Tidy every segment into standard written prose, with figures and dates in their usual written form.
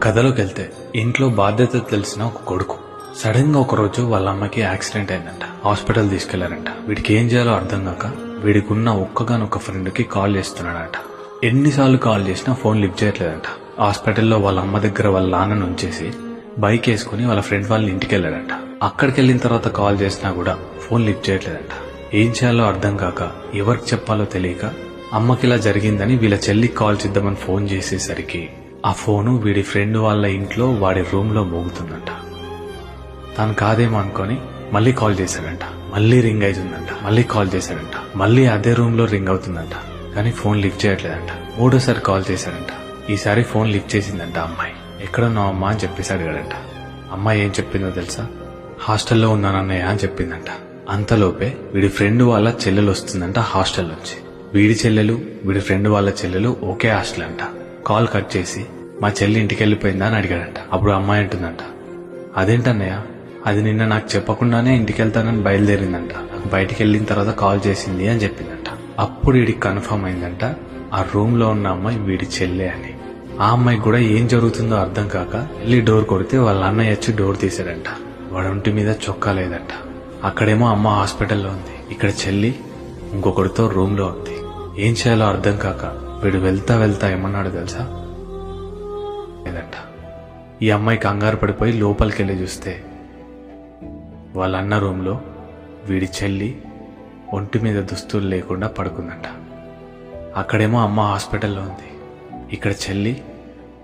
కథలోకెళ్తే ఇంట్లో బాధ్యత తెలిసిన ఒక కొడుకు సడన్ గా ఒకరోజు వాళ్ళ అమ్మకి యాక్సిడెంట్ అయిందంట. హాస్పిటల్ తీసుకెళ్లారంట. వీడికి ఏం చేయాలో అర్థం కాక వీడికి ఉన్న ఒక్కగానొక్క ఫ్రెండ్ కి కాల్ చేస్తున్నాడంట. ఎన్నిసార్లు కాల్ చేసినా ఫోన్ లిఫ్ట్ చేయట్లేదంట. హాస్పిటల్లో వాళ్ళ అమ్మ దగ్గర వాళ్ళ నాన్నను ఉంచేసి బైక్ వేసుకుని వాళ్ళ ఫ్రెండ్ వాళ్ళ ఇంటికి వెళ్ళాడంట. అక్కడికి వెళ్ళిన తర్వాత కాల్ చేసినా కూడా ఫోన్ లిఫ్ట్ చేయట్లేదంట. ఏం చేయాలో అర్థం కాక ఎవరికి చెప్పాలో తెలియక అమ్మకి ఇలా జరిగిందని వీళ్ళ చెల్లికి కాల్ చేద్దామని ఫోన్ చేసేసరికి ఆ ఫోను వీడి ఫ్రెండ్ వాళ్ళ ఇంట్లో వాడి రూమ్ లో మోగుతుందంట. తాను కాదేమో అనుకొని మళ్ళీ కాల్ చేశాడంట. మళ్ళీ రింగ్ అవుతుందంట. మళ్ళీ కాల్ చేశాడంట. మళ్ళీ అదే రూమ్ లో రింగ్ అవుతుందంట. కానీ ఫోన్ లిఫ్ట్ చేయట్లేదంట. మూడోసారి కాల్ చేశాడంట. ఈసారి ఫోన్ లిఫ్ట్ చేసిందంట అమ్మాయి. ఎక్కడున్నావు అమ్మా అని చెప్పేసి అడిగాడంట. అమ్మాయి ఏం చెప్పిందో తెలుసా? హాస్టల్లో ఉన్నానన్నయ్య అని చెప్పిందంట. అంతలోపే వీడి ఫ్రెండ్ వాళ్ళ చెల్లెలు వస్తుందంట హాస్టల్ నుంచి. వీడి చెల్లెలు వీడి ఫ్రెండ్ వాళ్ళ చెల్లెలు ఒకే హాస్టల్ అంట. కాల్ కట్ చేసి మా చెల్లి ఇంటికి వెళ్ళిపోయిందా అని అడిగాడంట. అప్పుడు అమ్మాయి అంటుందంట, అదేంటన్నయ్య, అది నిన్న నాకు చెప్పకుండానే ఇంటికి వెళ్తానని బయలుదేరిందంట. నాకు బయటికి వెళ్ళిన తర్వాత కాల్ చేసింది అని చెప్పిందంట. అప్పుడు వీడికి కన్ఫర్మ్ అయిందంట ఆ రూమ్ లో ఉన్న అమ్మాయి వీడి చెల్లె అని. ఆ అమ్మాయి కూడా ఏం జరుగుతుందో అర్థం కాక వెళ్ళి డోర్ కొడితే వాళ్ళ అన్నయ్య వచ్చి డోర్ తీశాడంట. వాడి ఒంటి మీద చొక్కా లేదంట. అక్కడేమో అమ్మ హాస్పిటల్లో ఉంది. ఇక్కడ చెల్లి ఇంకొకరితో రూమ్ లో ఉంది. ఏం చేయాలో అర్థం కాక వీడు వెళ్తా వెళ్తా ఏమన్నాడు తెలుసా? లేదంట. ఈ అమ్మాయి కంగారు పడిపోయి లోపలికి వెళ్ళి చూస్తే వాళ్ళ అన్న రూమ్ లో వీడి చెల్లి ఒంటి మీద దుస్తులు లేకుండా పడుకుందంట. అక్కడేమో అమ్మ హాస్పిటల్లో ఉంది. ఇక్కడ చెల్లి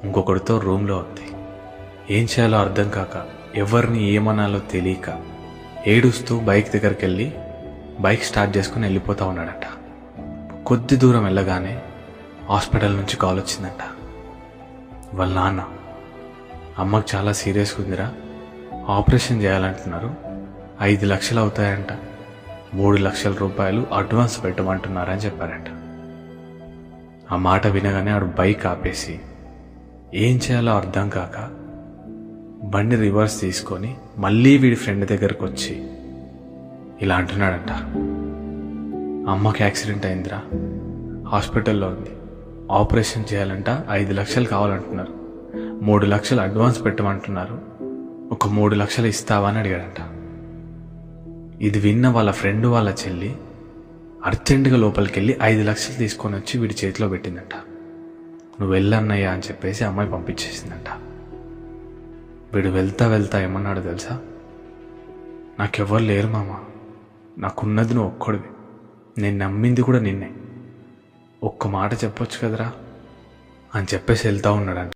ఇంకొకరితో రూమ్ లో ఉంది. ఏం చేయాలో అర్థం కాక ఎవరిని ఏమనాలో తెలియక ఏడుస్తూ బైక్ దగ్గరికి వెళ్ళి బైక్ స్టార్ట్ చేసుకుని వెళ్ళిపోతా ఉన్నాడంట. కొద్ది దూరం వెళ్ళగానే హాస్పిటల్ నుంచి కాల్ వచ్చిందంట. వాళ్ళ నాన్న, అమ్మకు చాలా సీరియస్గా ఉందిరా, ఆపరేషన్ చేయాలంటున్నారు, 5 లక్షలు అవుతాయంట, 3 లక్షల రూపాయలు అడ్వాన్స్ పెట్టమంటున్నారని చెప్పారంట. ఆ మాట వినగానే ఆడు బైక్ ఆపేసి ఏం చేయాలో అర్థం కాక బండి రివర్స్ తీసుకొని మళ్ళీ వీడి ఫ్రెండ్ దగ్గరకు వచ్చి ఇలా అంటున్నాడంట, అమ్మకి యాక్సిడెంట్ అయిందిరా, హాస్పిటల్లో ఉంది, ఆపరేషన్ చేయాలంట, 5 లక్షలు కావాలంటున్నారు, 3 లక్షలు అడ్వాన్స్ పెట్టమంటున్నారు, ఒక 3 లక్షలు ఇస్తావా అని అడిగాడంట. ఇది విన్న వాళ్ళ ఫ్రెండ్ వాళ్ళ చెల్లి అర్జెంటుగా లోపలికి వెళ్ళి 5 లక్షలు తీసుకొని వచ్చి వీడి చేతిలో పెట్టిందంట. నువ్వు వెళ్ళన్నయ్యా అని చెప్పేసి అమ్మాయి పంపించేసిందంట. వీడు వెళ్తా వెళ్తా ఏమన్నాడు తెలుసా? నాకెవ్వరు లేరు మామ, నాకున్నది నువ్వు ఒక్కడివి, నేను నమ్మింది కూడా నిన్నే, ఒక్క మాట చెప్పొచ్చు కదరా అని చెప్పేసి వెళ్తా ఉన్నాడంట.